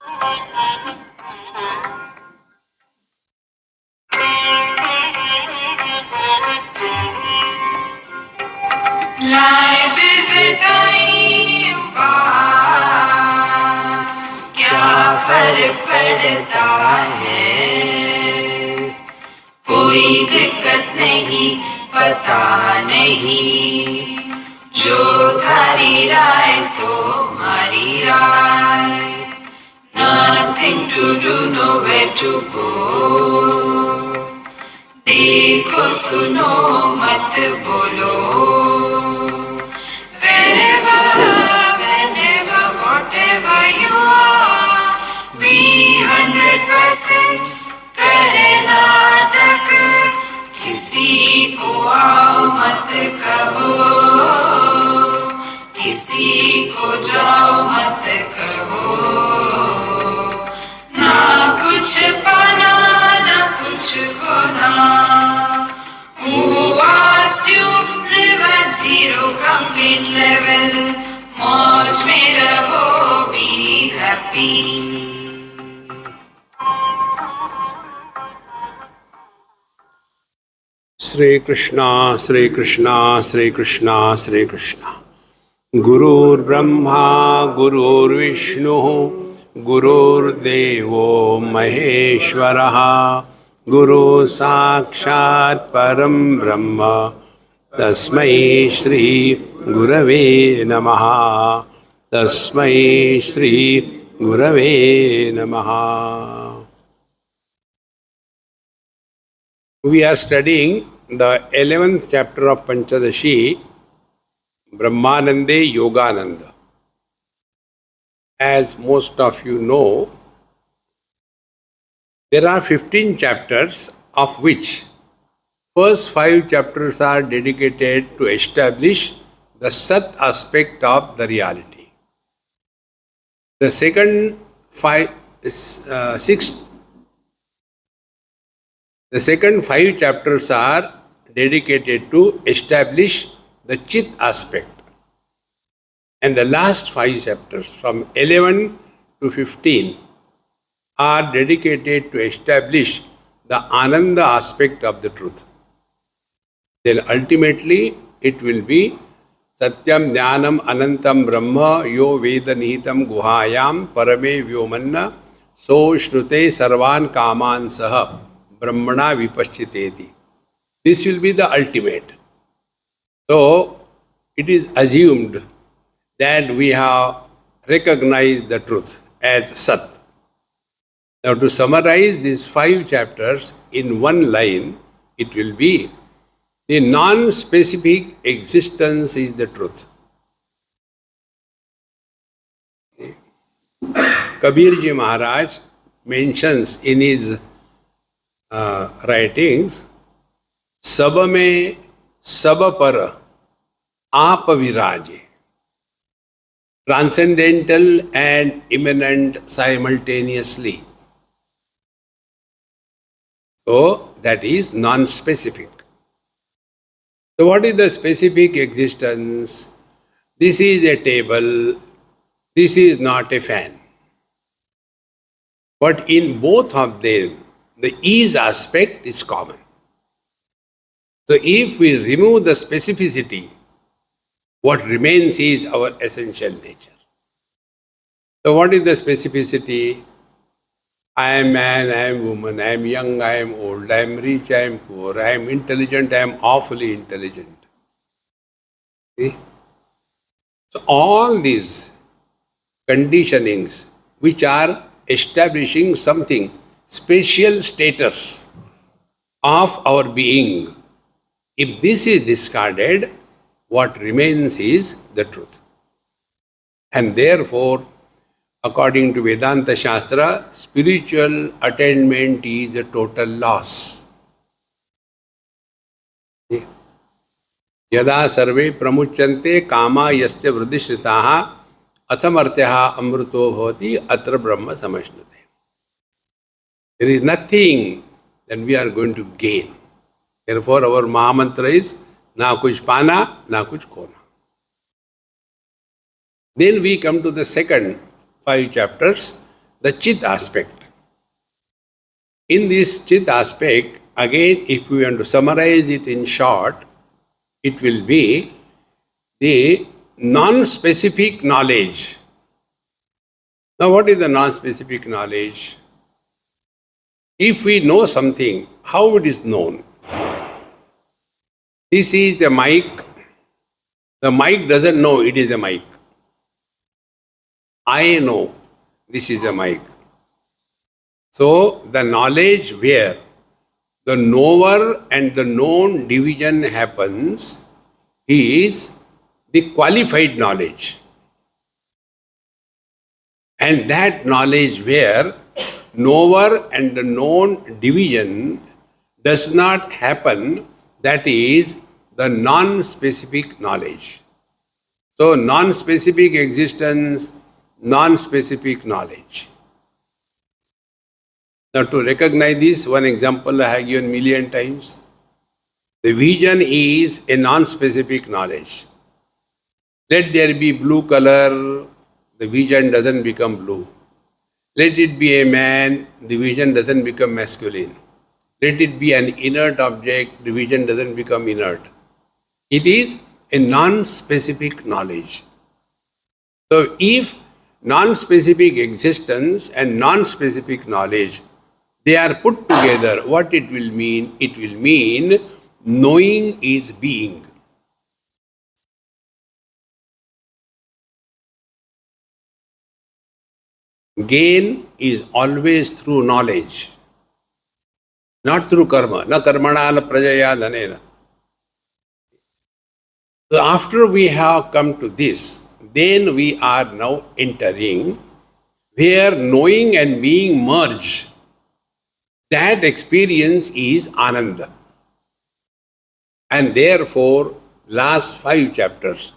Life is a time pass, क्या फर्क पड़ता है, कोई दिक्कत नहीं, पता नहीं, जो थारी राय सो हमारी राय, nothing to do, nowhere to go, देखो सुनो मत बोलो, wherever, whenever, whatever you are, be 100%, करे नाटक, किसी को आओ मत कहो, किसी को जाओ मत कहो, ना कुछ पाना ना कुछ खोना, who asked you live at zero complete level, मौज में रहो, be happy. Shri Krishna, Shri Krishna, Shri Krishna, Shri Krishna. Gurur Brahma, Gurur Vishnu, Gurur Devo Maheshwaraha, Guru Sakshat Param Brahma, Tasmai Shri Gurave Namaha, Tasmai Shri Gurave Namaha. We are studying the 11th chapter of Panchadashi, Brahmanande Yogananda. As most of you know, there are 15 chapters, of which first 5 chapters are dedicated to establish the Sat aspect of the reality. The second 5 chapters are dedicated to establish the Chit aspect. And the last 5 chapters, from 11 to 15, are dedicated to establish the Ananda aspect of the truth. Then ultimately it will be Satyam Jnanam Anantam Brahma Yo Veda Nihitam Guhayam Parame Vyomanna So Shnute Sarvan Kaman Saha Brahmana Vipaschiteti. This will be the ultimate. So it is assumed that we have recognized the truth as Sat. Now to summarize these 5 chapters in one line, it will be the non-specific existence is the truth. Kabirji Maharaj mentions in his writings, सब में सब पर आप विराजे, transcendental and immanent simultaneously. So that is non-specific. So what is the specific existence? This is a table, this is not a fan. But in both of them, the ease aspect is common. So if we remove the specificity, what remains is our essential nature. So what is the specificity? I am man, I am woman, I am young, I am old, I am rich, I am poor, I am intelligent, I am awfully intelligent. See? So all these conditionings which are establishing something, spatial status of our being, if this is discarded, what remains is the truth. And therefore, according to Vedanta Shastra, spiritual attainment is a total loss. Yada sarve pramuchante kama yasya vridishritaha athamartyaha amruto bhavati atra brahma samashnute. There is nothing that we are going to gain. Therefore, our Mahamantra is na kuch pana, na kuch khona. Then we come to the second 5 chapters the Chit aspect. In this Chit aspect, again, if we want to summarize it in short, it will be the non-specific knowledge. Now, what is the non-specific knowledge? If we know something, how it is known? This is a mic. The mic doesn't know it is a mic. I know this is a mic. So, the knowledge where the knower and the known division happens is the qualified knowledge. And that knowledge where knower and the known division does not happen, that is the non-specific knowledge. So, non-specific existence, non-specific knowledge. Now, to recognize this, one example I have given million times. The vision is a non-specific knowledge. Let there be blue color, the vision doesn't become blue. Let it be a man, the vision doesn't become masculine. Let it be an inert object, the vision doesn't become inert. It is a non-specific knowledge. So, if non-specific existence and non-specific knowledge, they are put together, what it will mean? It will mean knowing is being. Gain is always through knowledge, not through karma. Na karmana na prajaya dhanena. So after we have come to this, then we are now entering where knowing and being merge. That experience is Ananda. And therefore, last 5 chapters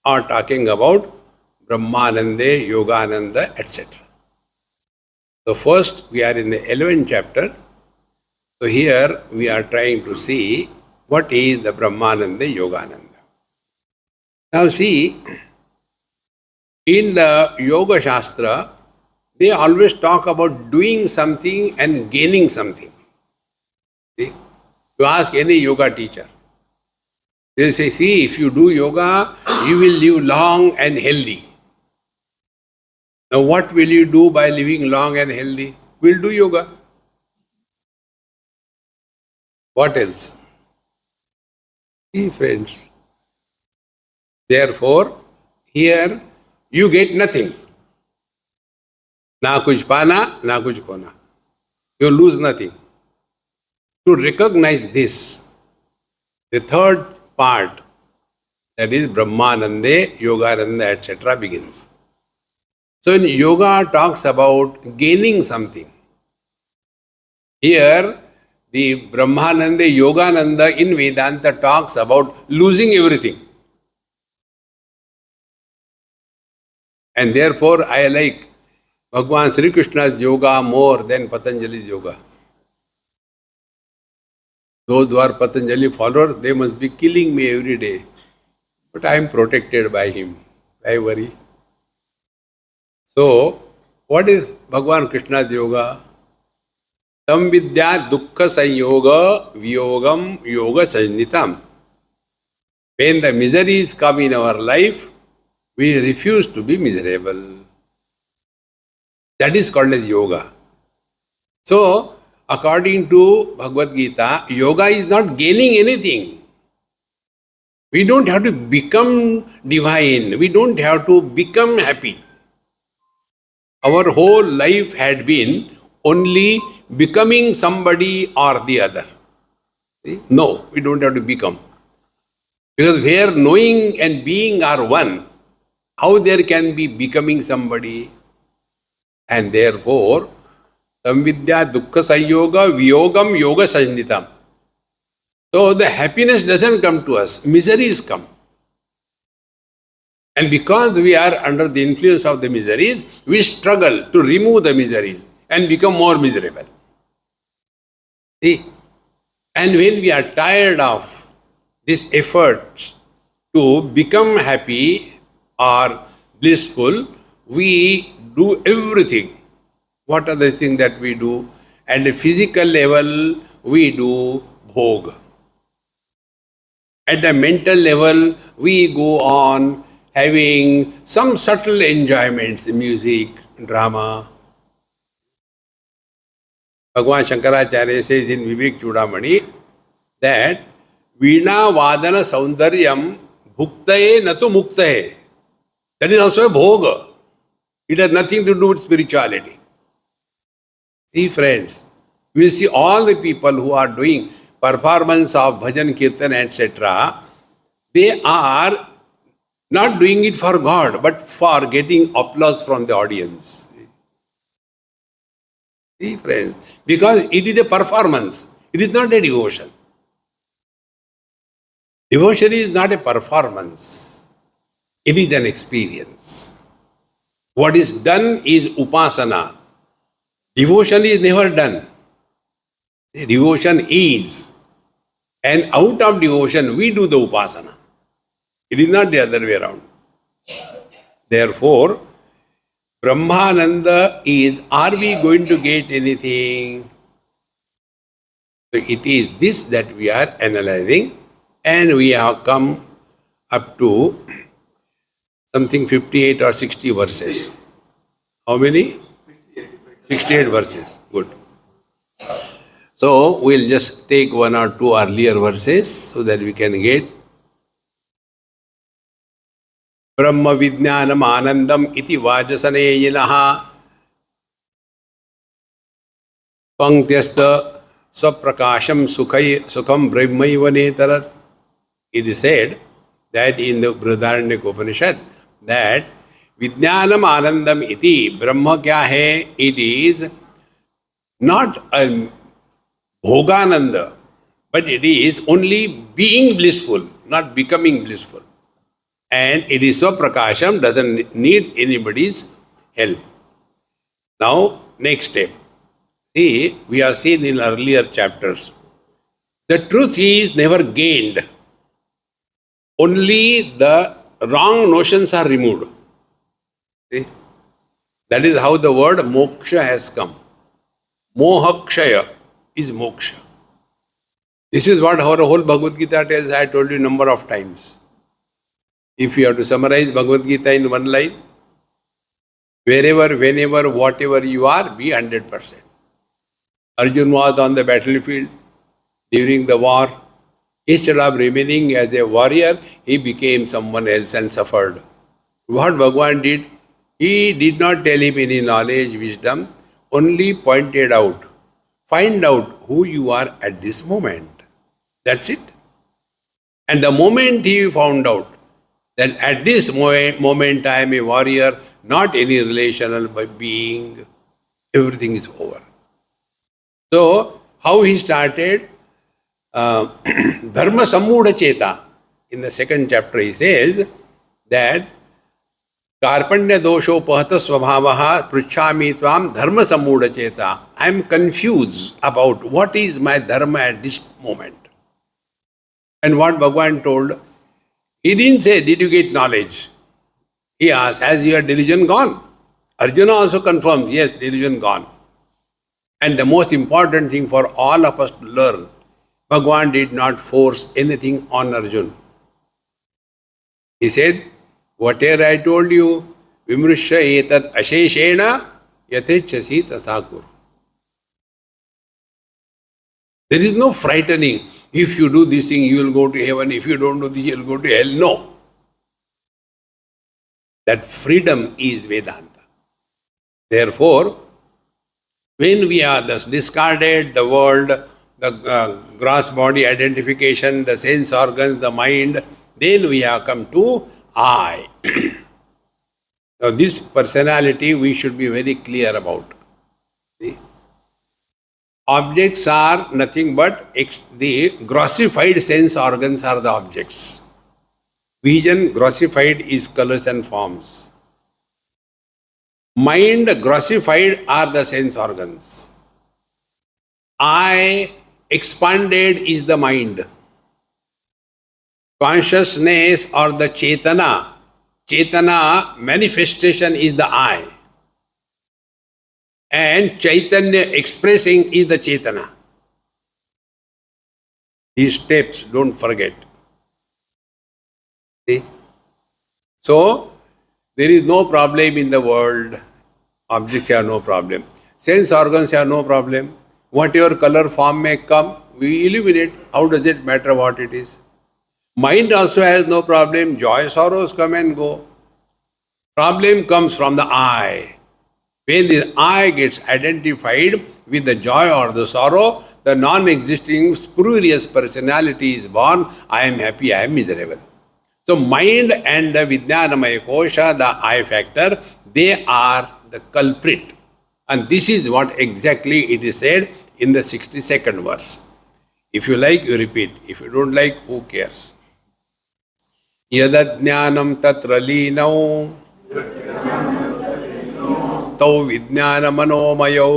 are talking about Brahmananda, Yogananda, etc. So first, we are in the 11th chapter. So here we are trying to see what is the Brahmananda, Yogananda. Now see, in the Yoga Shastra, they always talk about doing something and gaining something. See? You ask any yoga teacher, they say, see, if you do yoga, you will live long and healthy. Now what will you do by living long and healthy? We'll do yoga. What else? See, friends. Therefore, here you get nothing. Na kuch pana, na kuch kona. You lose nothing. To recognize this, the third part, that is Brahmananda, Yogananda, etc. begins. So in yoga talks about gaining something. Here, the Brahmananda, Yogananda in Vedanta talks about losing everything. And therefore, I like Bhagavan Sri Krishna's yoga more than Patanjali's yoga. Those who are Patanjali followers, they must be killing me every day. But I am protected by him. Why worry? So, what is Bhagavan Krishna's yoga? Tam vidya dukkha sanyoga viyogam yoga sajnitam. When the miseries come in our life, we refuse to be miserable. That is called as yoga. So, according to Bhagavad Gita, yoga is not gaining anything. We don't have to become divine. We don't have to become happy. Our whole life had been only becoming somebody or the other. See? No, we don't have to become. Because where knowing and being are one, how there can be becoming somebody? And therefore, samvidya dukkha sanyoga viyogam yoga sajnitam. So the happiness doesn't come to us, miseries come. And because we are under the influence of the miseries, we struggle to remove the miseries and become more miserable. See? And when we are tired of this effort to become happy or blissful, we do everything What are the things that we do? At the physical level, we do bhog. At the mental level, we go on having some subtle enjoyments, music, drama. Bhagavan Shankaracharya says in Vivek Chudamani that Veena Vadana Saundaryam Bhuktaye Natu Muktaye. That is also a bhoga. It has nothing to do with spirituality. See friends, we will see all the people who are doing performance of bhajan, kirtan, etc. They are not doing it for God, but for getting applause from the audience. See friends, because it is a performance, it is not a devotion. Devotion is not a performance, it is an experience. What is done is upasana. Devotion is never done. Devotion is. And out of devotion, we do the upasana. It is not the other way around. Therefore, Brahmananda is, are we going to get anything? So it is this that we are analyzing, and we have come up to something 58 or 60 verses. How many? 68 verses. Good. So we'll just take one or two earlier verses so that we can get Brahma Vijnanam Anandam iti Vajasane Panktyastha Saprakasham Sukham Brahmaiva Netarat. It is said that in the Brihadaranyaka Upanishad that Vijnanam Anandam iti, Brahma kya hai? It is not a Bhogananda, but it is only being blissful, not becoming blissful. And it is so prakasham, doesn't need anybody's help. Now, next step. See, we have seen in earlier chapters, the truth is never gained. Only the wrong notions are removed. See? That is how the word moksha has come. Mohakshaya is moksha. This is what our whole Bhagavad Gita tells. I told you a number of times. If you have to summarize Bhagavad Gita in one line, wherever, whenever, whatever you are, be 100%. Arjuna was on the battlefield during the war. Instead of remaining as a warrior, he became someone else and suffered. What Bhagavan did? He did not tell him any knowledge, wisdom, only pointed out. Find out who you are at this moment. That's it. And the moment he found out that at this moment I am a warrior, not any relational being, everything is over. So, how he started? Dharma Sammudha Cheta. In the second chapter he says that Karpanya dosho pahata svabhavaha pruchhami tvam dharma sammudha cheta. I am confused about what is my dharma at this moment. And what Bhagavan told, he didn't say, did you get knowledge? He asked, has your delusion gone? Arjuna also confirmed, yes, delusion gone. And the most important thing for all of us to learn, Bhagavan did not force anything on Arjuna. He said, whatever I told you, vimrushya etat asheshena yatechasi tathakur. There is no frightening. If you do this thing, you will go to heaven. If you don't do this, you will go to hell. No. That freedom is Vedanta. Therefore, when we are thus discarded the world, the gross body identification, the sense organs, the mind, then we have come to I. Now this personality we should be very clear about. See? Objects are nothing but the grossified sense organs are the objects. Vision grossified is colors and forms. Mind grossified are the sense organs. I expanded is the mind. Consciousness or the Chetana manifestation is the I. and Chaitanya expressing is the Chaitana. These steps, don't forget. See? So, there is no problem in the world. Objects have no problem. Sense organs have no problem. Whatever color form may come, we illuminate. How does it matter what it is? Mind also has no problem. Joy, sorrows come and go. Problem comes from the I. When the I gets identified with the joy or the sorrow, the non-existing spurious personality is born. I am happy, I am miserable. So mind and the Vijnanamaya Kosha, the I factor, they are the culprit. And this is what exactly it is said in the 62nd verse. If you like, you repeat. If you don't like, who cares? Yadajnanam tatra linav tau vijnana manomayau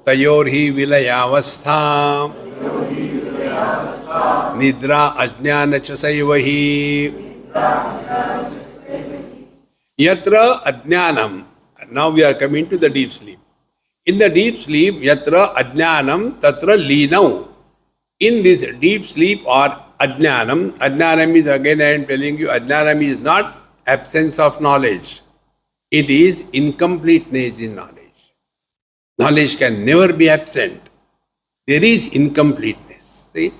tayorhi vilayavastha nidra ajnana cha saivahi yatra ajnanam. Now we are coming to the deep sleep. In the deep sleep, yatra ajnanam tatra linav. In this deep sleep or ajnanam, ajnanam is, again I am telling you, ajnanam is not absence of knowledge. It is incompleteness in knowledge. Knowledge can never be absent. There is incompleteness. See,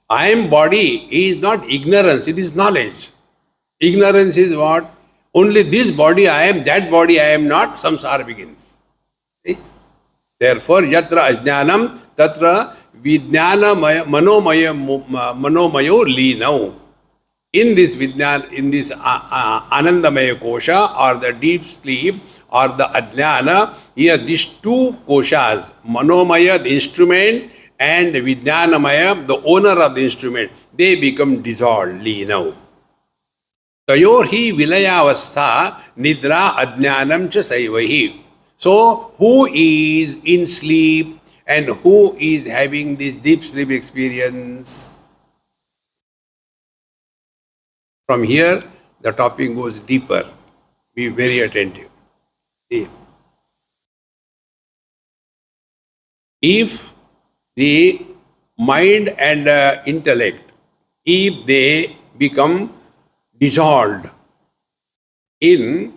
I am body is not ignorance, it is knowledge. Ignorance is what? Only this body I am, that body I am not, samsara begins. See? Therefore, yatra ajnanam tatra vijnana manomayo linav. In this vijnana, in this anandamaya kosha or the deep sleep or the ajnana, here these two koshas, manomaya, the instrument, and vijnanamaya, the owner of the instrument, they become dissolved, linav. Tayorhi vilayavastha nidra ajnanam cha saivahi. So, who is in sleep and who is having this deep sleep experience? From here, the topic goes deeper. Be very attentive. See, if the mind and intellect, if they become dissolved in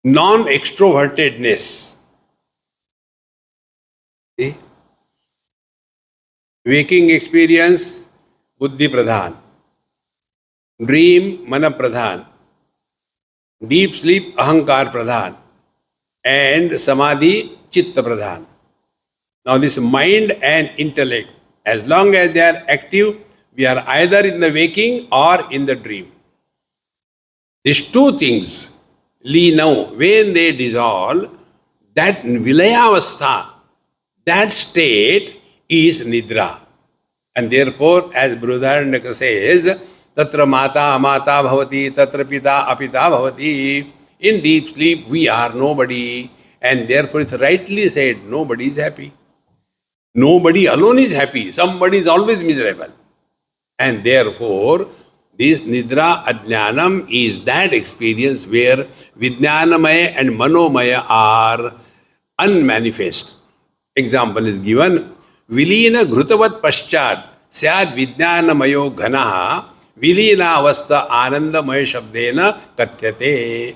non-extrovertedness, see, waking experience, Buddhi Pradhan, dream, Mana Pradhan, deep sleep, Ahankar Pradhan, and Samadhi, Chitta Pradhan. Now this mind and intellect, as long as they are active, we are either in the waking or in the dream. These two things, linav, when they dissolve, that vilayavastha, that state is nidra. And therefore, as Brihadaranyaka says, tatra mata amata bhavati, tatra pita apita bhavati. In deep sleep, we are nobody. And therefore, it's rightly said, nobody is happy. Nobody alone is happy. Somebody is always miserable. And therefore, this nidra ajnanam is that experience where vijnanamaya and manomaya are unmanifest. Example is given. Vilina ghrutavat paschat syad vijnanamayo ghanaha vilina avastha anandamaya shabdena katyate.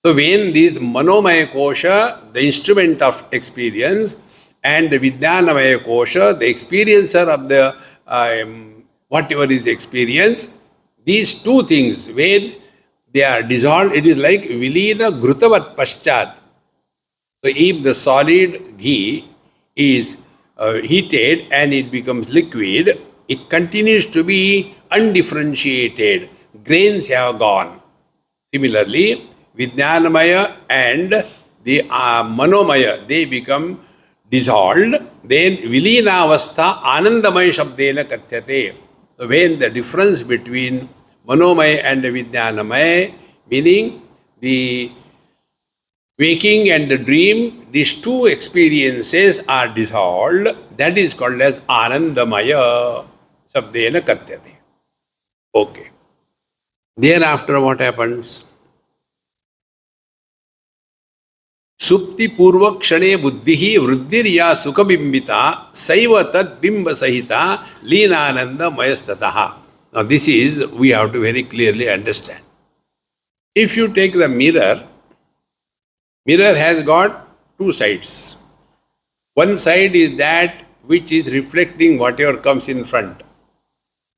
So when this manomaya kosha, the instrument of experience, and the vijnanamaya kosha, the experiencer of the whatever is experience, these two things, when they are dissolved, it is like vilina ghrutavat paschat. So if the solid ghee is heated and it becomes liquid, it continues to be undifferentiated. Grains have gone. Similarly, Vijnanamaya and the Manomaya, they become dissolved. Then Vilina Avastha Anandamaya Shabdena Katyate. So when the difference between Manomaya and the Vijnanamaya, meaning the waking and the dream, these two experiences are dissolved. That is called as Anandamaya Sabdena Katyate. Okay. Thereafter what happens? सुप्ति पूर्व क्षणे बुद्धि वृद्धिर या सुख बिंबिता सैव तद बिंब सहिता लीनानंद मयस्ततः. Now this is, we have to very clearly understand. If you take the mirror, mirror has got two sides. One side is that which is reflecting whatever comes in front.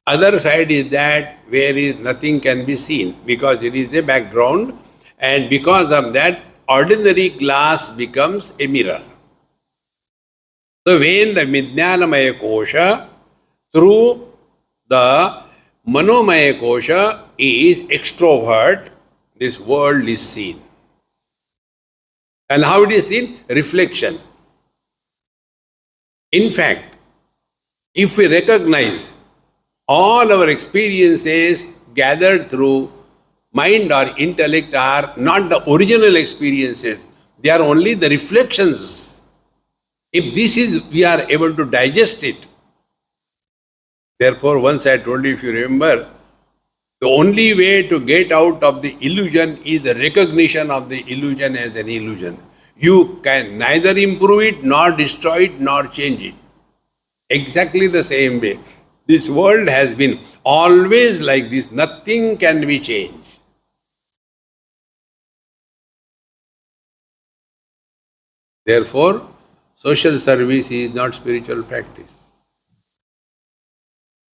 Other side is that where is nothing can be seen because it is a background, and because of that ordinary glass becomes a mirror. So when the Vijnanamaya Kosha through the Manomaya Kosha is extrovert, this world is seen. And how it is seen? Reflection. In fact, if we recognize all our experiences gathered through mind or intellect are not the original experiences, they are only the reflections. If this is, we are able to digest it. Therefore, once I told you, if you remember, the only way to get out of the illusion is the recognition of the illusion as an illusion. You can neither improve it, nor destroy it, nor change it. Exactly the same way. This world has been always like this. Nothing can be changed. Therefore, social service is not spiritual practice.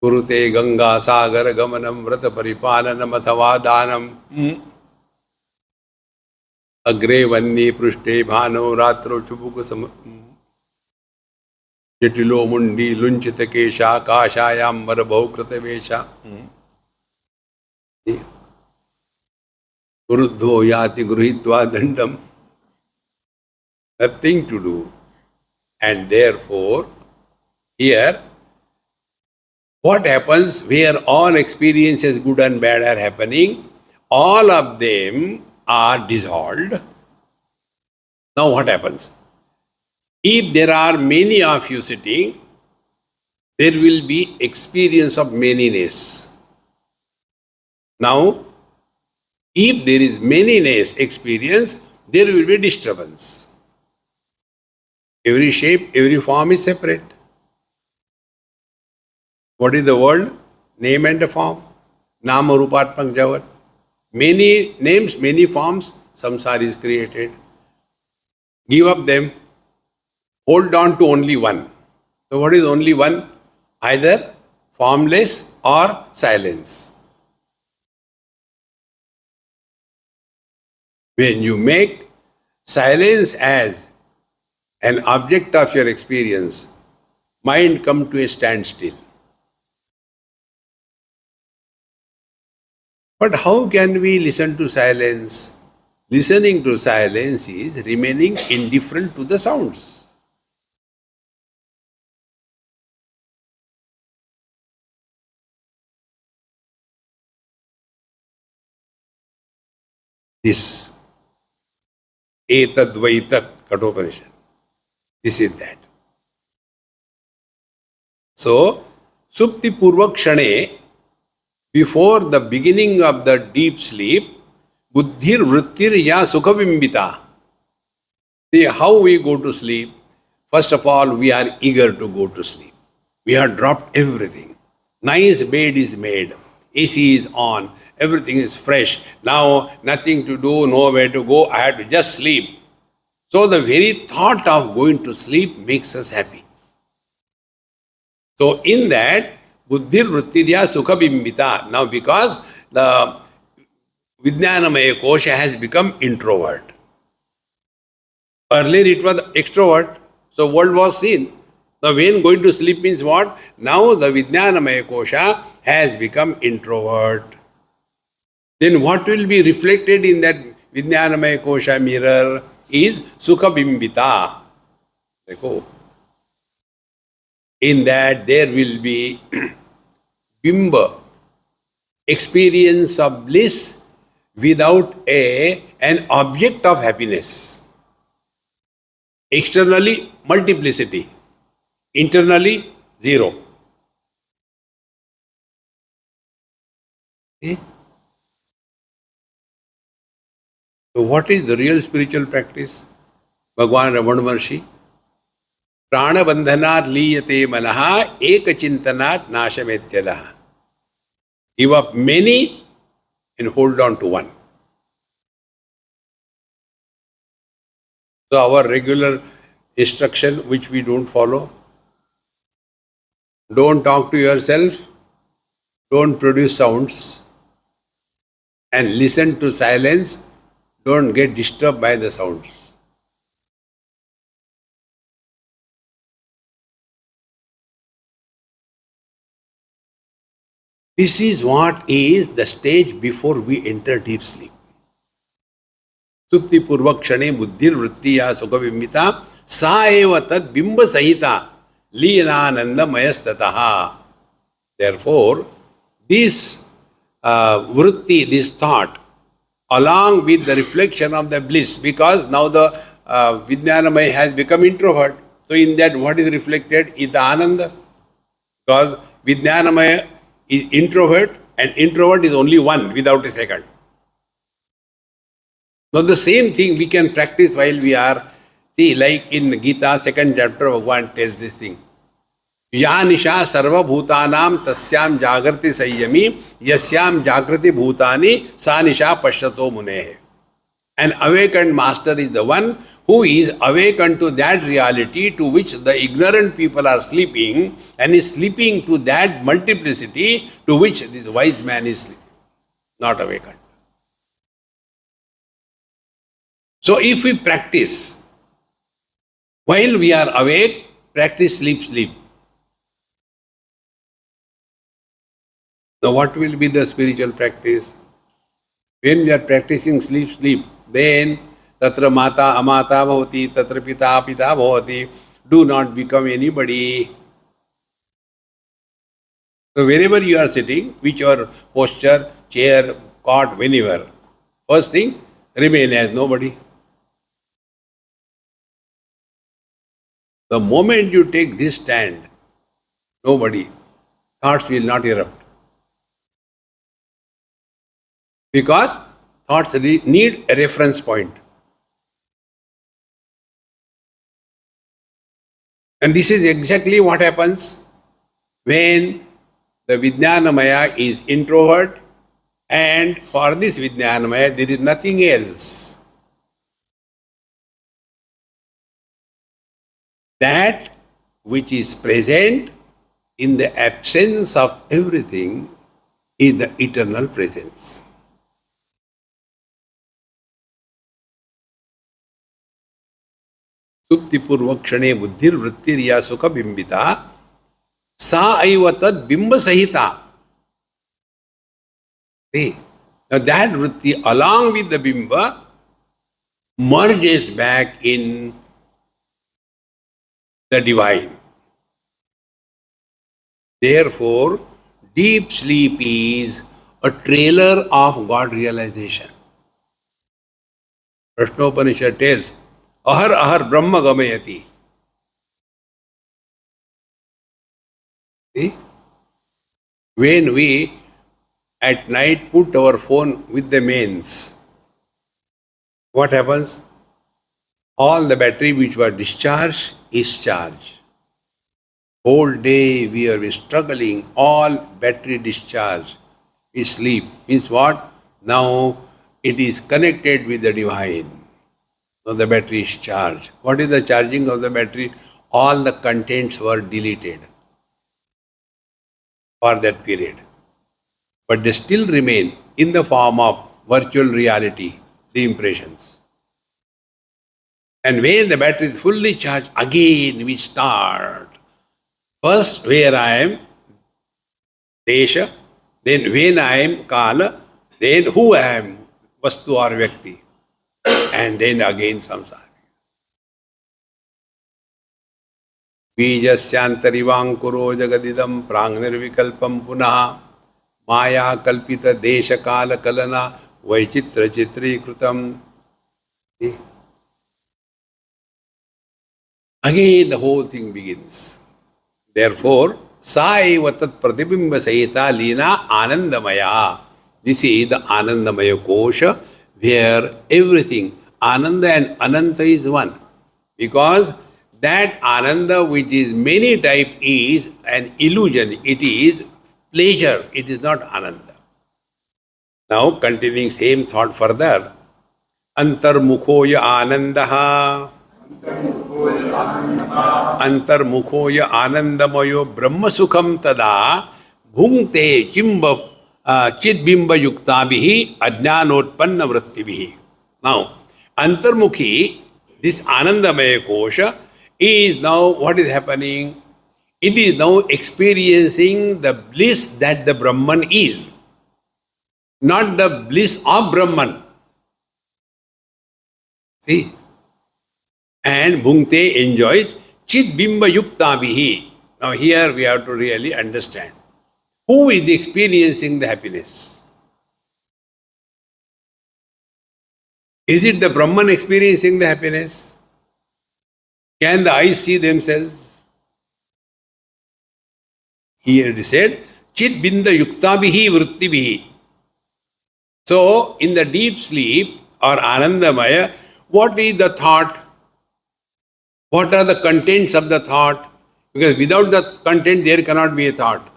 Kurute Ganga Sagar Gamanam Vrata Paripalanam Athava Danam Agre Vanni Prushte Bhano Ratro Chubuka Jetilo Mundi Lunchita Kesha Kashayam Marabhau Kratavesha Guruddho Yati Gruhitva Dandam. Nothing to do. And therefore, here, what happens where all experiences, good and bad, are happening, all of them are dissolved. Now what happens? If there are many of you sitting, there will be experience of manyness. Now, if there is manyness experience, there will be disturbance. Every shape, every form is separate. What is the world? Name and a form. Nama Rupatmak Javat. Many names, many forms, samsara is created. Give up them. Hold on to only one. So what is only one? Either formless or silence. When you make silence as an object of your experience, mind come to a standstill. But how can we listen to silence? Listening to silence is remaining indifferent to the sounds. This Etad Vaitat Kathopanishad. This is that. So, Supti Purvak Kshane, before the beginning of the deep sleep, Buddhir Vrittir Ya Sukha Bimbita. See how we go to sleep. First of all, we are eager to go to sleep. We have dropped everything. Nice bed is made. AC is on. Everything is fresh. Now, nothing to do, nowhere to go. I have to just sleep. So, the very thought of going to sleep makes us happy. So, in that, Buddhir Vrittirya Sukha Bimbita. Now, because the Vijnanamaya Kosha has become introvert. Earlier it was extrovert. So, world was seen. Now, when going to sleep means what? Now, the Vijnanamaya Kosha has become introvert. Then what will be reflected in that Vijnanamaya Kosha mirror is Sukha Bimbita. Dekho. In that there will be bimba, experience of bliss without an object of happiness. Externally, multiplicity. Internally, zero. Okay? So what is the real spiritual practice? भगवान रमण महर्षि, प्राणबंधनात् लीयते मनः एक चिंतनात् नाशमेत्यदः. Give up many and hold on to one. So our regular instruction which we don't follow, don't talk to yourself, don't produce sounds, and listen to silence, don't get disturbed by the sounds. This is what is the stage before we enter deep sleep. Supti purvak kshane buddhir vrittiya sukha vimmita sa eva tad bimba sahita leenananda mayastataha. Therefore, this vritti, this thought, along with the reflection of the bliss, because now the Vijnanamaya has become introvert. So in that what is reflected is the Ananda. Because Vijnanamaya is introvert and introvert is only one without a second. Now the same thing we can practice while we are, see, like in Gita, second chapter, Bhagavan tells this thing. Ya nisha sarva bhutanam tasyam jagrati sayyami yasyam jagrati bhutani sa nisha pashyato munehe. An awakened master is the one who is awakened to that reality to which the ignorant people are sleeping, and is sleeping to that multiplicity to which this wise man is sleeping, not awakened. So if we practice, while we are awake, practice sleep. Now what will be the spiritual practice? When we are practicing sleep, then tatra mata amata bhavati, tatra pita pita bhavati. Do not become anybody. So wherever you are sitting, whichever posture, chair, cot, whenever, first thing, remain as nobody. The moment you take this stand, nobody, thoughts will not erupt. Because thoughts need a reference point. And this is exactly what happens when the Vijnanamaya is introvert, and for this Vijnanamaya there is nothing else. That which is present in the absence of everything is the eternal presence. Supti purvak kshane buddhir vrittirya sukha bimbita sa aiva tad bimba sahita. See, now that vritti along with the bimba merges back in the divine. Therefore, deep sleep is a trailer of God realization. Prashnopanishad tells, ahar ahar brahma gamayati. See? When we at night put our phone with the mains, what happens? All the battery which was discharged is charged. Whole day we are struggling, all battery discharge is sleep. Means what? Now it is connected with the divine. So the battery is charged. What is the charging of the battery? All the contents were deleted for that period. But they still remain in the form of virtual reality, the impressions. And when the battery is fully charged, again we start. First where I am, Desha, then when I am, Kala, then who I am, Vastu or Vyakti, and then again samsara. Bijasyantarivangkuro jagadidam prangnirvikalpam punaha maya kalpita desha kala kalana vaichitra chitri kritam. Again the whole thing begins. Therefore, sa eva tat pratibimba sahita lina anandamaya. This is the Anandamaya kosha, where everything, Ananda and Ananta is one. Because that Ananda which is many type is an illusion. It is pleasure. It is not Ananda. Now continuing same thought further. Antarmukhoya Anandaha. Antarmukhoya Anandamayo Brahmasukham tada bhungte chidbimba yuktabhihi ajnanotpanna vrittibihi. Now, Antarmukhi, this Anandamaya Kosha, is now what is happening? It is now experiencing the bliss that the Brahman is, not the bliss of Brahman. See? And Bhungte enjoys Chidbimba Yuktabhihi. Now here we have to really understand. Who is experiencing the happiness? Is it the Brahman experiencing the happiness? Can the eyes see themselves? Here it is said, Chidbinda Yuktabhihi Vrittibihi. So, in the deep sleep or Anandamaya, what is the thought? What are the contents of the thought? Because without the content, there cannot be a thought.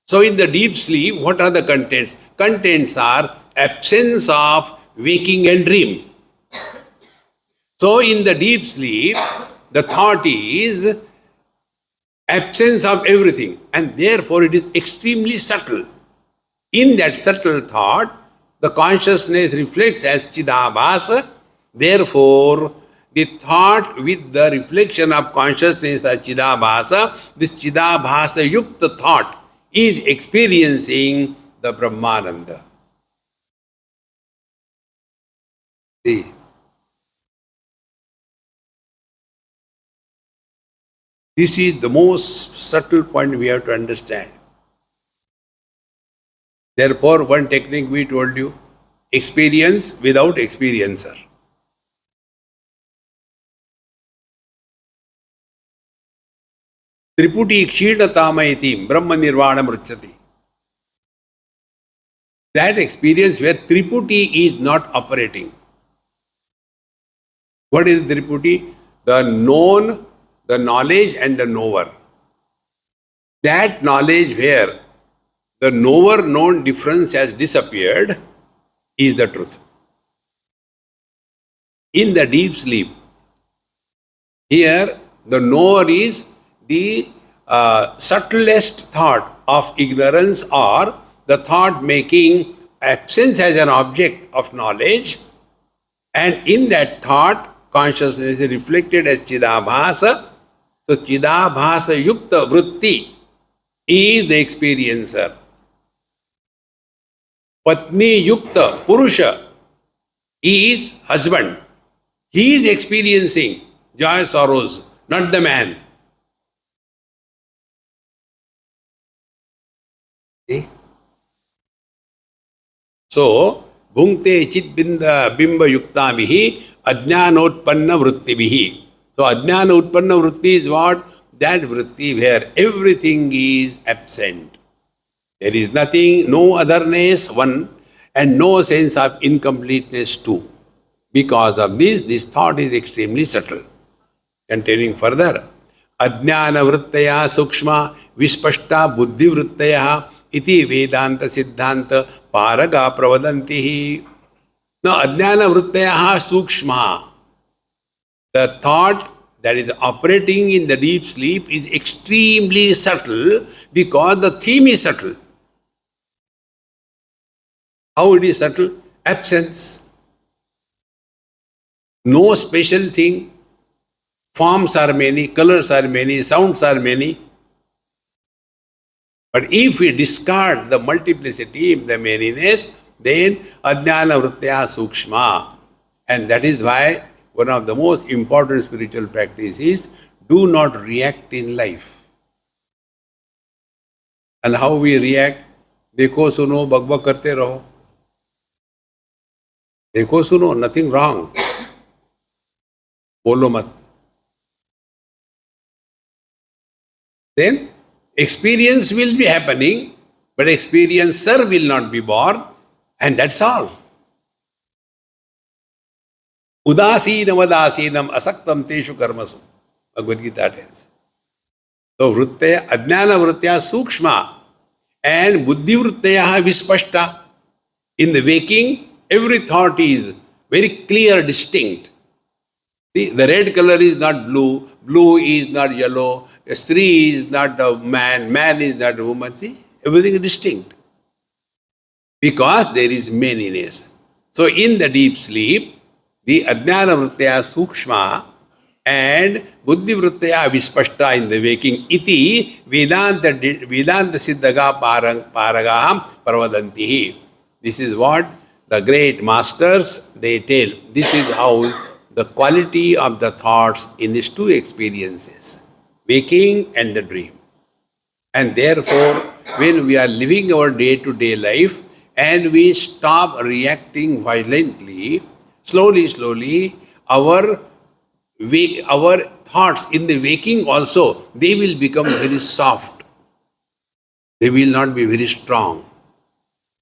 So, in the deep sleep, what are the contents? Contents are absence of waking and dream. So, in the deep sleep, the thought is absence of everything, and therefore it is extremely subtle. In that subtle thought, the consciousness reflects as Chidabhasa. Therefore, the thought with the reflection of consciousness as Chidabhasa, this Chidabhasa Yukta thought is experiencing the Brahmananda. See? This is the most subtle point we have to understand. Therefore, one technique we told you, experience without experiencer. Triputi Kshidatamaiti Brahma Nirvana Mruchati. That experience where Triputi is not operating. What is Triputi? The known, the knowledge and the knower. That knowledge where the knower-known difference has disappeared is the truth. In the deep sleep, here the knower is the subtlest thought of ignorance or the thought making absence as an object of knowledge, and in that thought consciousness is reflected as Chidabhasa. So Chidabhasa Yukta Vritti is the experiencer. Patni Yukta Purusha is husband. He is experiencing joy, sorrows, not the man. See? So, Bhungte Chit Bimba Yukta Bihi Ajnanotpanna Vritti Bihi. So, Ajnana Utpanna Vritti is what? That Vritti where everything is absent. There is nothing, no otherness, one, and no sense of incompleteness, two. Because of this thought is extremely subtle. Continuing further, Ajnana Vrittaya Sukshma Vispashta Buddhi Vrittaya Iti Vedanta Siddhanta Paraga Pravadantihi. Now, Ajnana Vrittaya Sukshma. The thought that is operating in the deep sleep is extremely subtle because the theme is subtle. How it is subtle? Absence. No special thing. Forms are many, colors are many, sounds are many. But if we discard the multiplicity, the manyness, then Ajnana Vrittaya Sukshma. And that is why one of the most important spiritual practices is do not react in life. And how we react? Dekho suno, bak karte raho. Dekho suno, nothing wrong. Bolo mat. Then experience will be happening, but experiencer will not be born, and that's all. Udasinam asaktam teshu karmasu. Bhagavad Gita tells. So vrittaya, ajnana vrittaya sukshma and buddhi vrittaya vispashta. In the waking, every thought is very clear, distinct. See, the red color is not blue, blue is not yellow, a stree is not a man, man is not a woman. See, everything is distinct. Because there is manyness. So in the deep sleep, the Ajnana Vrittaya Sukshma and Buddhi Vrittaya Vispashta in the waking, iti Vedanta Siddhaga Paragaham Parvadantihi. This is what the great masters, they tell. This is how the quality of the thoughts in these two experiences, waking and the dream. And therefore, when we are living our day-to-day life and we stop reacting violently, slowly, our thoughts in the waking also, they will become very soft. They will not be very strong.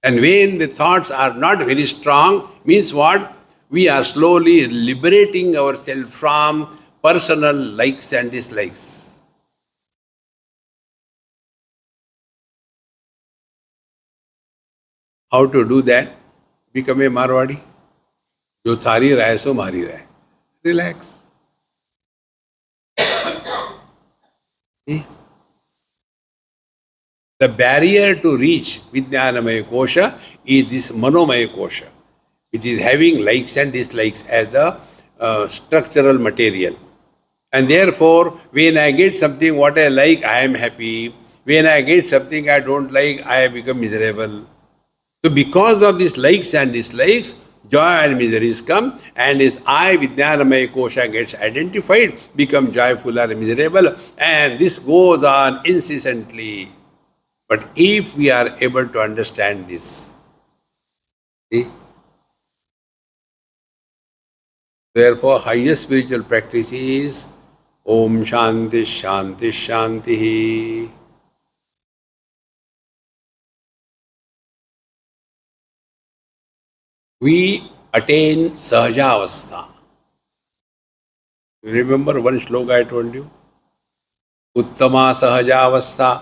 And when the thoughts are not very strong, means what? We are slowly liberating ourselves from personal likes and dislikes. How to do that? Become a Marwadi. Jo thari rahe so mari rahe. Relax. See? The barrier to reach Vijnanamaya Kosha is this Manomaya Kosha, which is having likes and dislikes as the structural material. And therefore, when I get something what I like, I am happy. When I get something I don't like, I become miserable. So because of these likes and dislikes, joy and miseries come, and as I, Vijnanamaya Kosha, gets identified, become joyful or miserable, and this goes on incessantly. But if we are able to understand this, see? Therefore, highest spiritual practice is Om Shanti Shanti Shanti. We attain Sahajavastha. Remember one shloka I told you? Uttama Sahajavastha,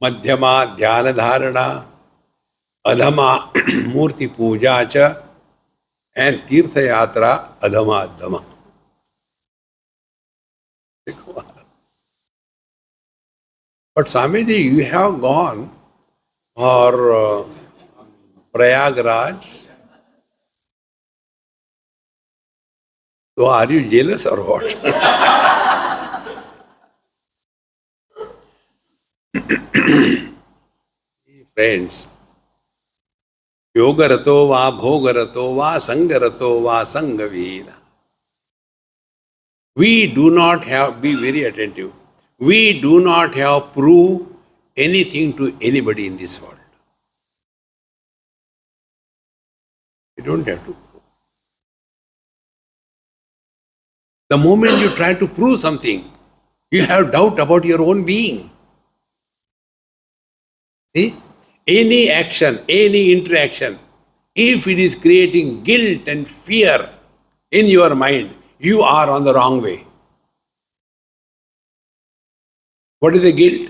Madhyama Dhyana Dharana, Adhama Murti Puja Cha, and Tirtha Yatra Adhama Adhama. But Swamiji, you have gone for Prayagraj. So are you jealous or what? Friends, Yogarato va Bhogarato va Sangarato va Sangavina. We do not have, be very attentive, we do not have prove anything to anybody in this world. You don't have to prove. The moment you try to prove something, you have doubt about your own being. See? Any action, any interaction, if it is creating guilt and fear in your mind, you are on the wrong way. What is the guilt?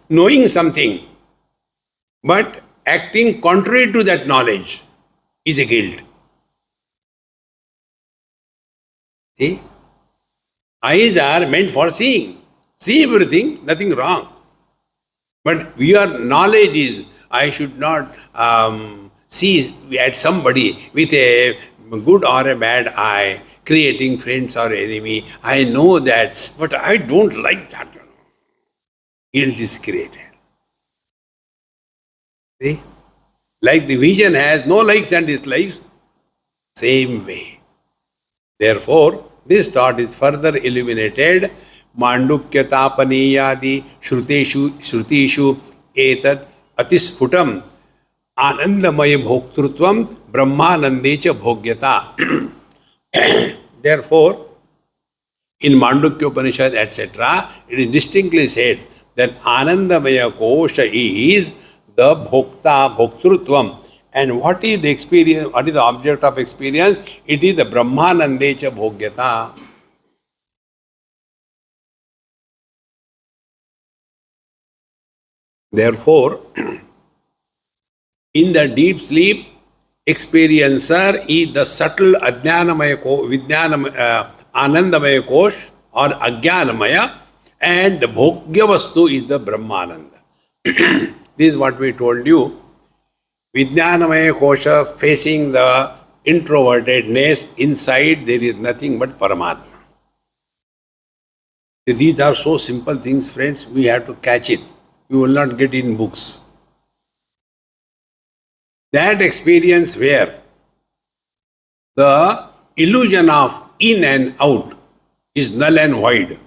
Knowing something, but acting contrary to that knowledge is a guilt. See? Eyes are meant for seeing. See everything, nothing wrong. But your knowledge is, I should not see at somebody with a good or a bad eye, creating friends or enemy. I know that, but I don't like that. Guilt is created. See? Like the vision has no likes and dislikes, same way. Therefore, this thought is further illuminated. Mandukyatapaniyadi shrutishu etad atisputam anandamaya bhoktrutvam brahmanandecha bhogyata. Therefore, in Mandukya Upanishad, etc., it is distinctly said that Anandamaya Kosha is the Bhokta, Bhoktrutvam, And what is the experience? What is the object of experience? It is the Brahmanandecha Bhogyata. Therefore, in the deep sleep, experiencer is the subtle Anandamaya Kosh or Ajnanamaya, and the Bhogya Vastu is the Brahmananda. This is what we told you. Vijnanamaya Kosha facing the introvertedness, inside there is nothing but Paramatma. These are so simple things, friends, we have to catch it. You will not get in books. That experience where the illusion of in and out is null and void,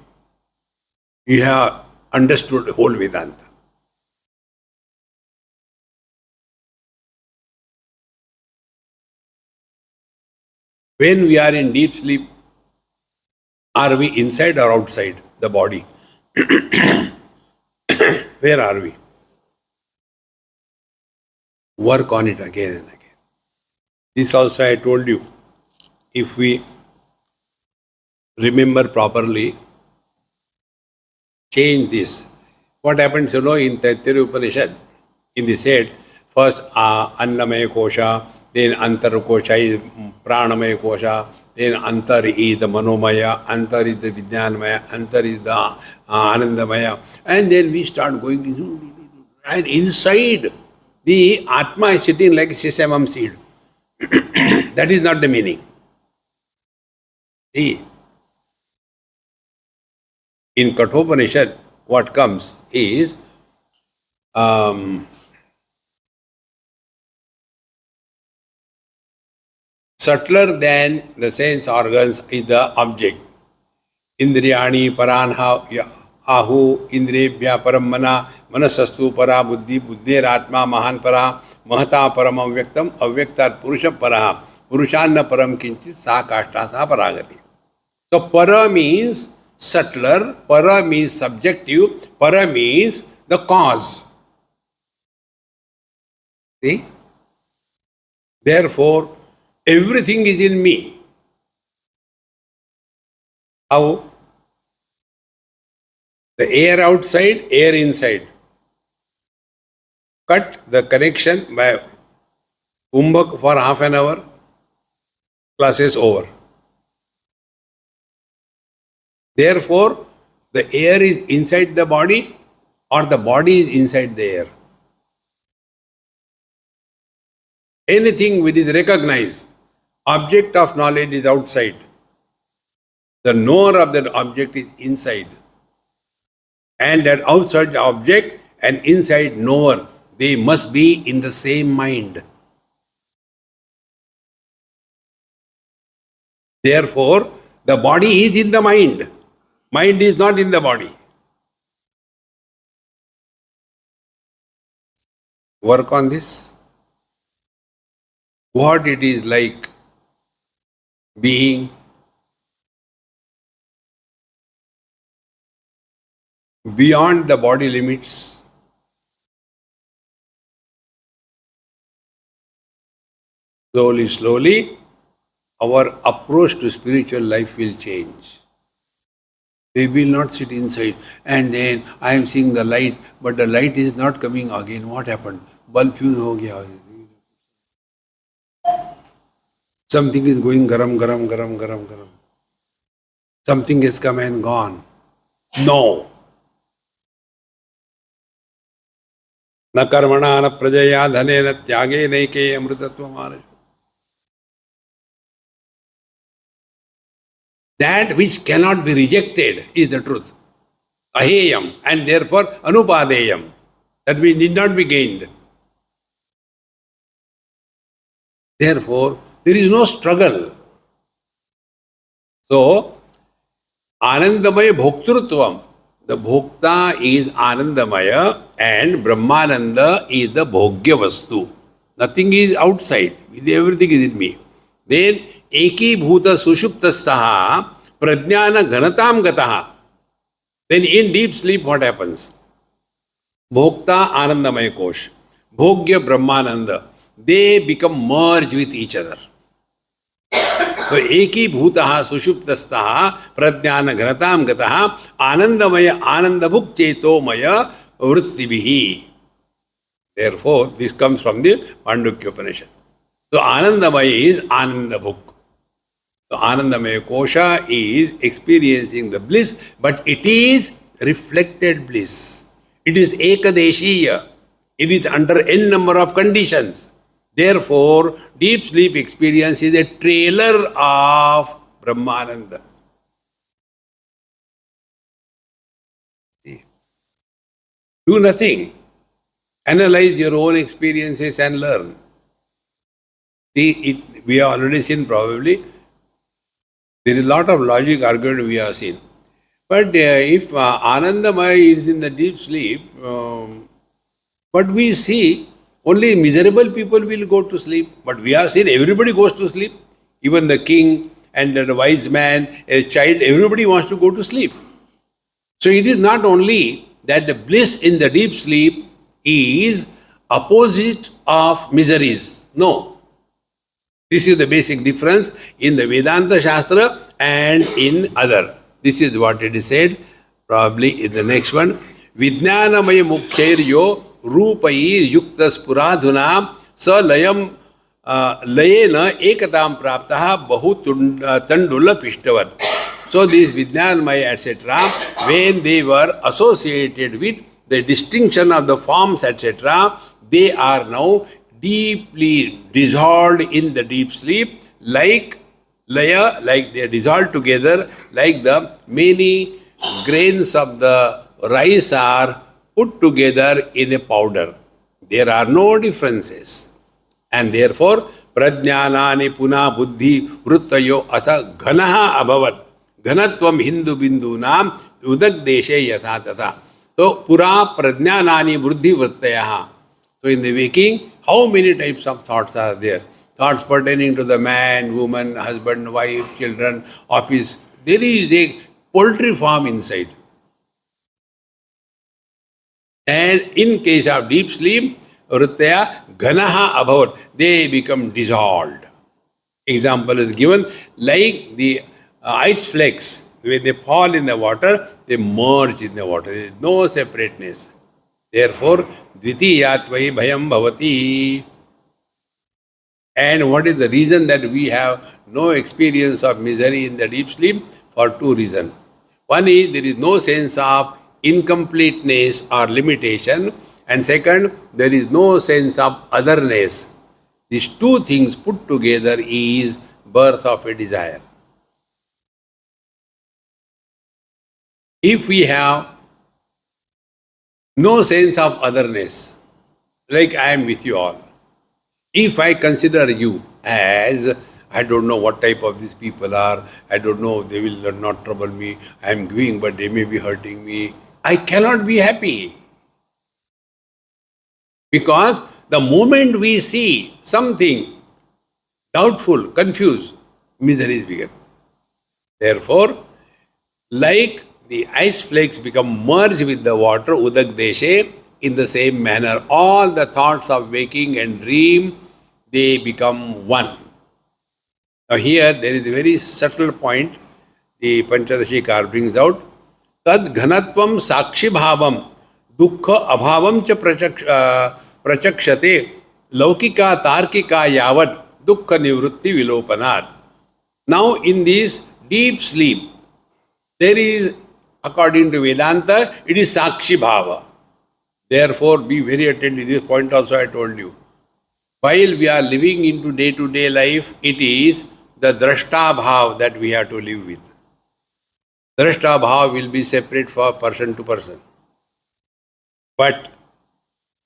you have understood whole Vedanta. When we are in deep sleep, are we inside or outside the body? Where are we? Work on it again and again. This also I told you. If we remember properly, change this. What happens, in Taittiriya Upanishad, in this head, first Annamaya Kosha, then Antar Kosha is Pranamaya Kosha, then Antar is the Manomaya, Antar is the Vijnanamaya, Antar is the Anandamaya, and then we start going into, and inside the Atma is sitting like a sesamum seed. That is not the meaning. See, in Kathopanishad, what comes is subtler than the sense organs is the object. Indriyani paranha ahu indriyabhya paramana manasastu para buddhi buddhiratma mahan para mahata param avyaktam avyaktar purusha paraha purushanna param kinchit sa kashta sa paragati. So para means subtler, para means subjective, para means the cause. See? Therefore, everything is in me. How? The air outside, air inside. Cut the connection by kumbhak for half an hour, class is over. Therefore, the air is inside the body or the body is inside the air. Anything which is recognized, object of knowledge is outside. The knower of that object is inside. And that outside object and inside knower, they must be in the same mind. Therefore, the body is in the mind. Mind is not in the body. Work on this. What it is like being beyond the body limits. Slowly, slowly, our approach to spiritual life will change. They will not sit inside and then I am seeing the light, but the light is not coming again. What happened? Bulb fuse ho gaya. Something is going garam, garam, garam, garam, garam. Something has come and gone. No. Na karmana na prajaya dhane na tyage naike amritatvam arashu. That which cannot be rejected is the truth. Aheyam, and therefore anupadeyam. That which need not be gained. Therefore, there is no struggle. So, Anandamaya Bhoktrutvam. The Bhokta is Anandamaya and Brahmananda is the Bhogya Vastu. Nothing is outside. Everything is in me. Then, Eki Bhuta Sushuptastaha Prajnana Ghanatam Gataha. Then in deep sleep what happens? Bhokta Anandamaya Kosh. Bhogya Brahmananda. they become merged with each other. So eki bhutah sushuptastah pradhyana ghanatam gatah anandamaya anandabhuk chetomaya vrittibhihi. Therefore, this comes from the Mandukya Upanishad. So Anandamaya is Anandabhuk. So Anandamaya Kosha is experiencing the bliss, but it is reflected bliss. It is Ekadeshiya. It is under n number of conditions. Therefore, deep sleep experience is a trailer of Brahmananda. Do nothing. Analyze your own experiences and learn. We have already seen probably. There is a lot of logic argument we have seen. But if Anandamaya is in the deep sleep, but we see only miserable people will go to sleep. But we have seen everybody goes to sleep. Even the king and the wise man, a child, everybody wants to go to sleep. So it is not only that the bliss in the deep sleep is opposite of miseries. No. This is the basic difference in the Vedanta Shastra and in other. This is what it is said, probably in the next one. Vijnanamaya mukhairyo rupair yuktas puradhuna sa layam layena ekatam praptaha bahu tandula pishtavat. So these Vijnanamaya etc., when they were associated with the distinction of the forms etc., they are now deeply dissolved in the deep sleep, like laya, like they are dissolved together, like the many grains of the rice are put together in a powder. There are no differences. And therefore, prajnanani puna buddhi vrittayo asa ghanaha abhavat. Ghanatvam hindu bindunam udagdeshe yatha tata. So, pura prajnanani buddhi vrittayaha. So, in the waking, how many types of thoughts are there? Thoughts pertaining to the man, woman, husband, wife, children, office. There is a poultry farm inside. And in case of deep sleep, vrittaya ghanaha abhavat. They become dissolved. Example is given, like the ice flakes. When they fall in the water, they merge in the water. There is no separateness. Therefore, dvitiyatvai bhayam bhavati. And what is the reason that we have no experience of misery in the deep sleep? For two reasons. One is there is no sense of incompleteness or limitation. And second, there is no sense of otherness. These two things put together is birth of a desire. If we have no sense of otherness, like I am with you all, if I consider you as, I don't know what type of these people are, I don't know, they will not trouble me, I am giving but they may be hurting me, I cannot be happy. Because the moment we see something doubtful, confused, misery is begun. Therefore, like the ice flakes become merged with the water, udagdeshe, in the same manner, all the thoughts of waking and dream, they become one. Now here there is a very subtle point the Panchadashi brings out. Tad ghanatvam sakshi bhavam dukkha abhavam cha prachakshate laukika tarkika yavat dukkha nivrutti vilopanat. Now in this deep sleep, there is, according to Vedanta, it is sakshi bhava. Therefore, be very attentive. This point also I told you. While we are living into day-to-day life, it is the drashta bhav that we have to live with. Drashta bhav will be separate for person to person. But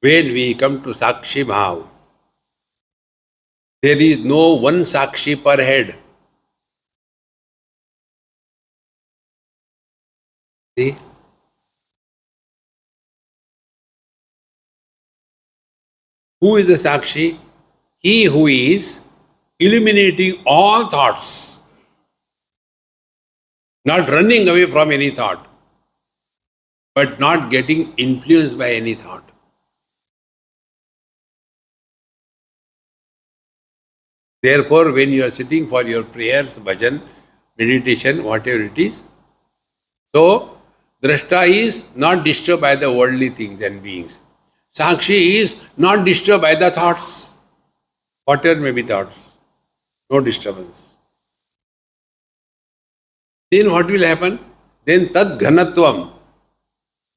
when we come to sakshi bhav, there is no one sakshi per head. See? Who is the sakshi? He who is eliminating all thoughts, not running away from any thought, but not getting influenced by any thought. Therefore, when you are sitting for your prayers, bhajan, meditation, whatever it is, so drashta is not disturbed by the worldly things and beings. Sakshi is not disturbed by the thoughts, whatever may be thoughts, no disturbance. Then what will happen? Then tad ghanatvam.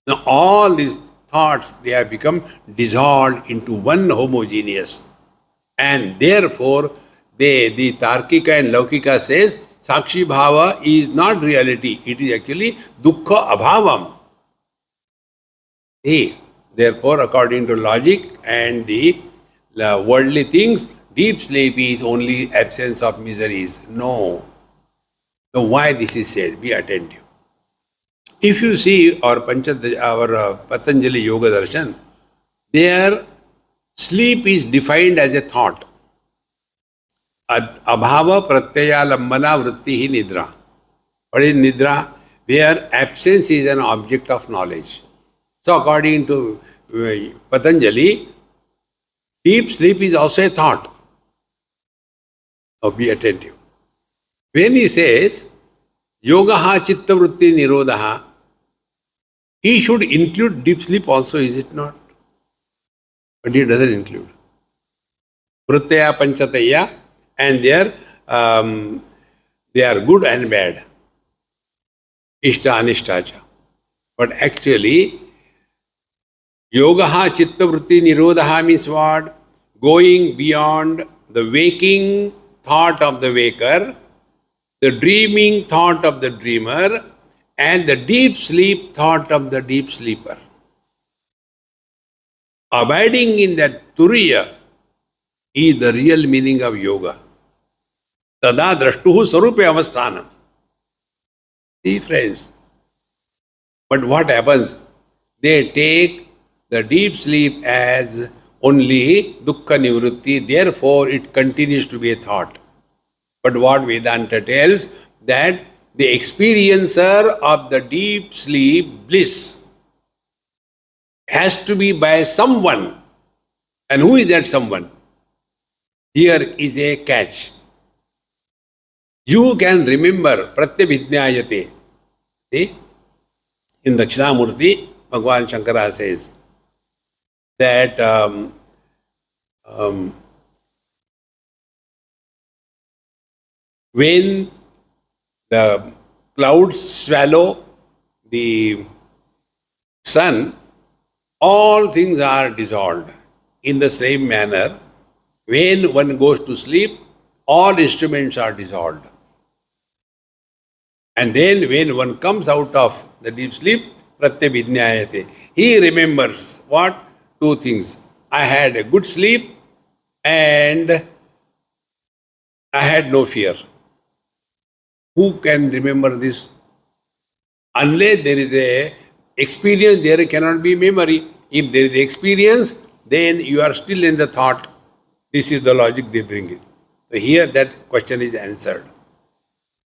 Now all these thoughts, they have become dissolved into one homogeneous. And therefore, the Tarkika and Laukika says, Sakshi Bhava is not reality. It is actually Dukkha Abhavam. Therefore, according to logic and the worldly things, deep sleep is only absence of miseries. No. So why this is said? Be attentive. If you see our Patanjali Yoga Darshan, there sleep is defined as a thought. Abhava pratyaya lambana vritti nidra. What is nidra? Where absence is an object of knowledge. So according to Patanjali, deep sleep is also a thought. So be attentive. When he says, yogaha chitta vritti nirodha, he should include deep sleep also, is it not? But he doesn't include. Vrittaya panchataya, and they are good and bad. Ishta anishtacha. But actually, yogaha chitta vritti nirodha means what? Going beyond the waking thought of the waker, the dreaming thought of the dreamer, and the deep sleep thought of the deep sleeper. Abiding in that turiya is the real meaning of yoga. Tada drashtuhu sarupe avasthanam. See, friends. But what happens? They take the deep sleep as only dukkha nivritti, therefore it continues to be a thought. But what Vedanta tells, that the experiencer of the deep sleep bliss has to be by someone. And who is that someone? Here is a catch. You can remember pratyabhijnayate. See? In Dakshinamurti, Bhagavan Shankara says that when the clouds swallow the sun, all things are dissolved. In the same manner, when one goes to sleep, all instruments are dissolved. And then when one comes out of the deep sleep, pratyabhijnayate, he remembers what? Two things. I had a good sleep and I had no fear. Who can remember this? Unless there is a experience, there cannot be memory. If there is experience, then you are still in the thought. This is the logic they bring it. So here that question is answered.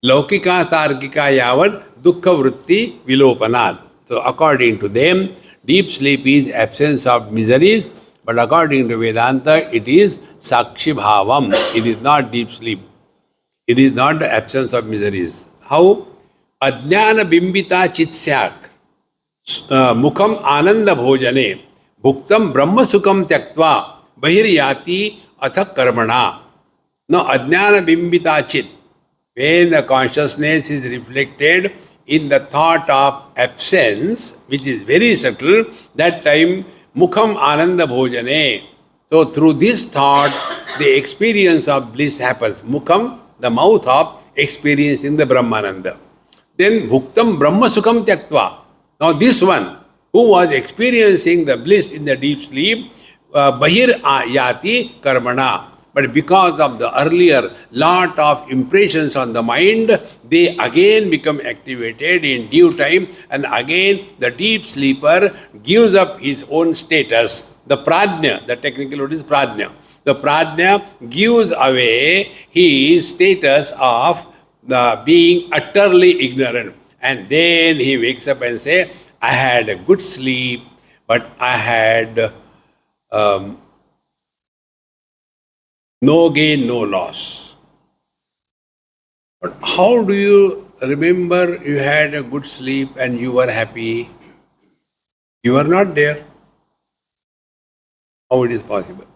Laukika tarkika yavad dukkha vritti vilopanad. So according to them, deep sleep is absence of miseries, but according to Vedanta, it is sakshi bhavam. It is not deep sleep. It is not the absence of miseries. How? Ajnana bimbita chitsyak mukham ananda bhojane bhuktam brahma sukham tyaktva bahiryati atha karmana. Now, ajnana bimbita chit, when the consciousness is reflected in the thought of absence, which is very subtle, that time mukham ananda bhojane. So, through this thought, the experience of bliss happens. Mukham, the mouth of experiencing the Brahmananda. Then bhuktam brahma sukham tyaktva. Now this one, who was experiencing the bliss in the deep sleep, bahir yati karmana. But because of the earlier lot of impressions on the mind, they again become activated in due time, and again the deep sleeper gives up his own status. The prajna, the technical word is prajna. The prajna gives away his status of being utterly ignorant. And then he wakes up and says, I had a good sleep, but I had No gain, no loss. But how do you remember you had a good sleep and you were happy? You are not there. How it is possible?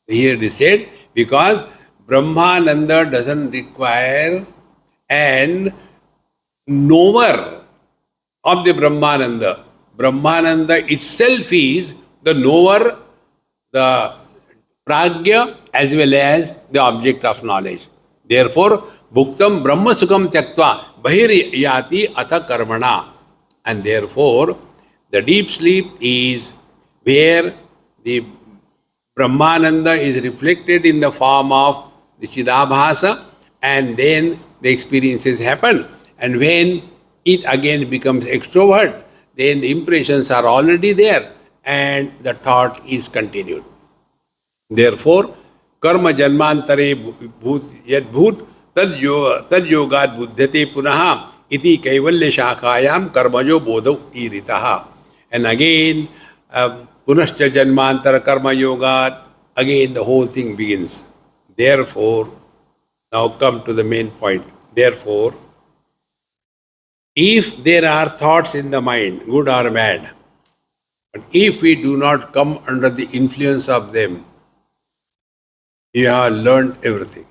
Here they said, because Brahmananda doesn't require an knower of the Brahmananda. Brahmananda itself is the knower, the pragya, as well as the object of knowledge. Therefore, bhuktam brahma sukham tyaktva bahir yati atha karmana. And therefore, the deep sleep is where the Brahmananda is reflected in the form of the Chidabhasa, and then the experiences happen. And when it again becomes extrovert, then the impressions are already there and the thought is continued. Therefore, karma janmantare bhut yad bhut tad yogad buddhate punaha iti kaivalya shakayam karmajo bodho iritaha. And again, punascha janmantara karma yogad, again the whole thing begins. Therefore, now come to the main point. Therefore, if there are thoughts in the mind, good or bad, but if we do not come under the influence of them, you have learned everything.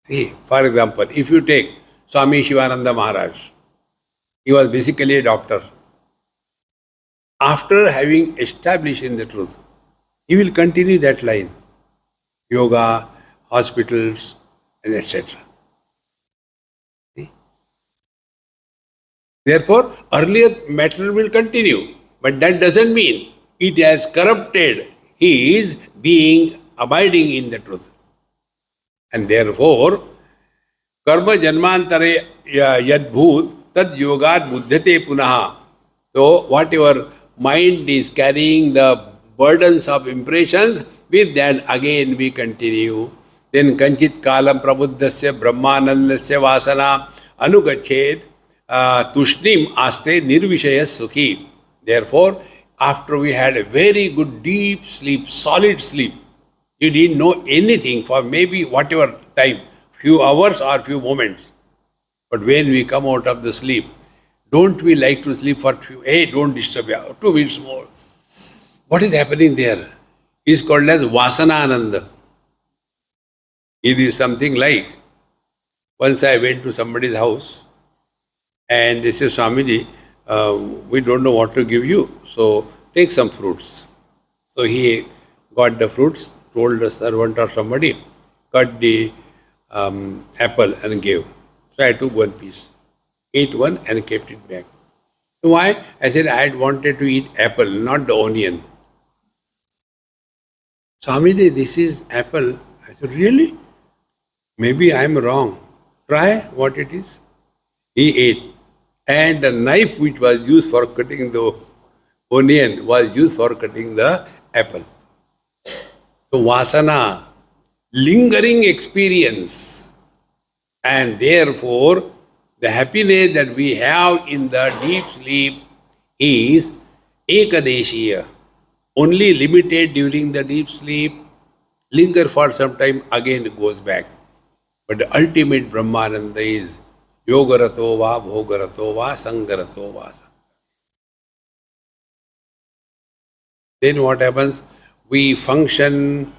See, for example, if you take Swami Shivananda Maharaj, he was basically a doctor. After having established in the truth, he will continue that line. Yoga, hospitals, and etc. See? Therefore, earlier matter will continue, but that doesn't mean it has corrupted his being abiding in the truth. And therefore, karma janmantare yadbhut tad yogat buddhate punaha. So, whatever mind is carrying the burdens of impressions, with that again we continue. Then kanchit kalam prabuddhasya brahmanandasya vasana anugachet tushnim aste nirvishaya sukhi. Therefore, after we had a very good deep sleep, solid sleep, you didn't know anything for maybe whatever time, few hours or few moments. But when we come out of the sleep, don't we like to sleep for few, hey, don't disturb me, 2 minutes more. What is happening there? It is called as Vasana Ananda. It is something like, once I went to somebody's house and they said, Swamiji, we don't know what to give you, so take some fruits. So he got the fruits, told the servant or somebody, cut the apple and gave. So I took one piece, ate one and kept it back. So why? I said I had wanted to eat apple, not the onion. Swamiji, this is apple. I said, really? Maybe I am wrong. Try what it is. He ate. And the knife which was used for cutting the onion was used for cutting the apple. So vasana, lingering experience. And therefore, the happiness that we have in the deep sleep is ekadeshiya, only limited during the deep sleep, linger for some time, again it goes back. But the ultimate Brahmananda is yogarato va, bhogarato va, sangarato va. Then what happens? We function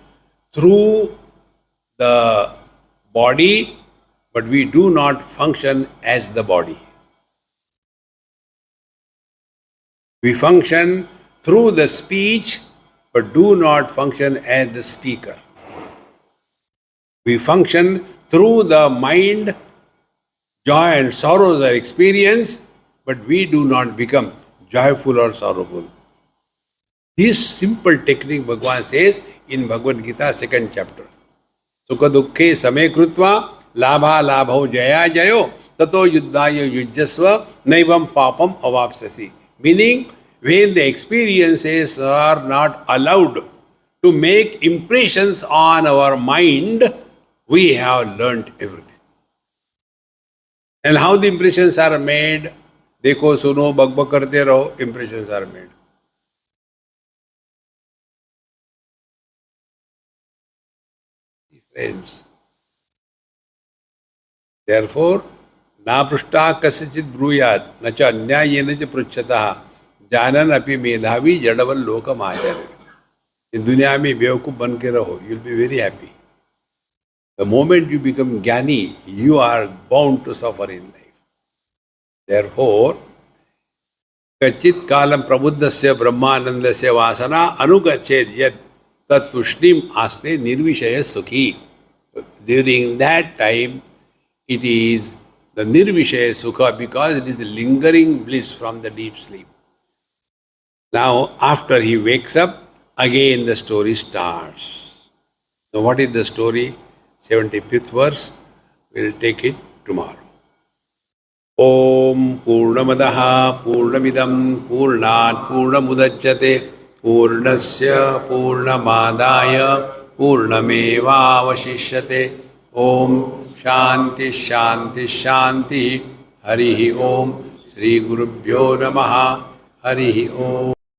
through the body, but we do not function as the body. We function through the speech, but do not function as the speaker. We function through the mind, joy and sorrows are experienced, but we do not become joyful or sorrowful. This simple technique Bhagavan says in Bhagavad Gita 2nd chapter. Sukha dukkhe same krutva labha labho jaya jayo tato yuddhaya yujjasva naivam papam avapsasi. Meaning, when the experiences are not allowed to make impressions on our mind, we have learnt everything. And how the impressions are made? Dekho, suno, bak bak karte raho, impressions are made. Friends. Therefore, na prushta kasachit bruyat, na cha anyayena cha pruchhataha, janan api medhavi jadaval lokam ajar. In दुनिया में बेवकूफ बन के रहो, you will be very happy. The moment you become jnani, you are bound to suffer in life. Therefore, kachit kalam prabuddhasya brahmanandasya vasana anugachet yad tat tushnim aste nirvishaya sukhi. During that time, it is the nirvishaya sukha because it is the lingering bliss from the deep sleep. Now, after he wakes up, again the story starts. So what is the story? 75th verse. We will take it tomorrow. Om Purnamadaha Purnamidam Purnat Purnamudachyate Purnasya Purnamadaya Purnameva Vashishyate. Om Shanti Shanti Shanti. Harihi Om. Shri Gurubhyo Namaha. Harihi Om.